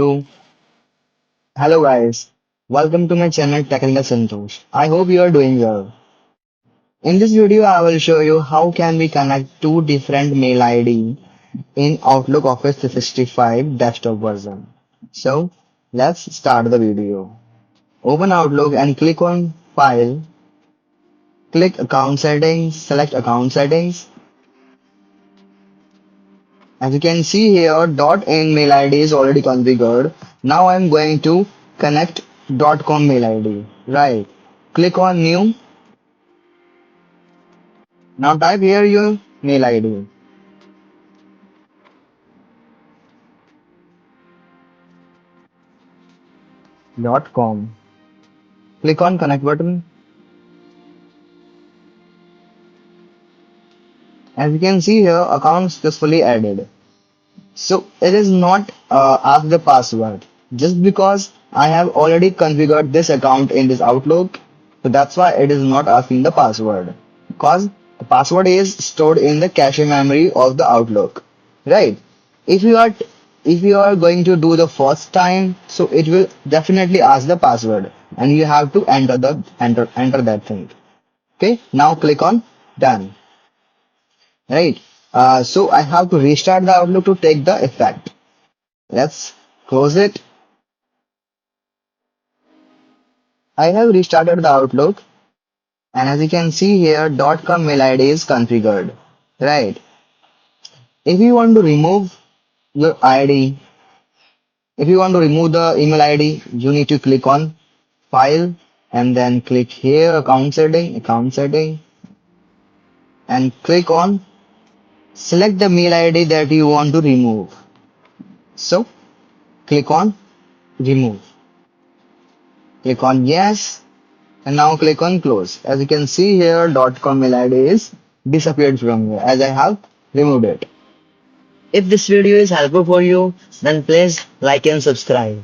So, hello guys, welcome to my channel Technical-Santosh. I hope you are doing well. In this video, I will show you how can we connect two different mail ID in Outlook Office 365 desktop version. So, let's start the video. Open Outlook and click on File, click Account Settings, select Account Settings. As you can see here, .in mail ID is already configured. Now I'm going to connect .com mail ID. Right. Click on New. Now type here your mail ID. .com. Click on Connect button. As you can see here, account successfully added. So it is not ask the password just because I have already configured this account in this Outlook. So that's why it is not asking the password because the password is stored in the cache memory of the Outlook, right? If you are if you are going to do the first time, so it will definitely ask the password and you have to enter that thing. Okay, now click on done, right? So I have to restart the Outlook to take the effect. Let's close it. I have restarted the Outlook and as you can see here .com mail ID is configured. Right. If you want to remove your ID, if you want to remove the email ID, you need to click on File and then click here account setting and click on select the mail ID that you want to remove. So click on remove. Click on yes and now click on close. As you can see here, .com mail ID is disappeared from here as I have removed it. If this video is helpful for you, then please like and subscribe.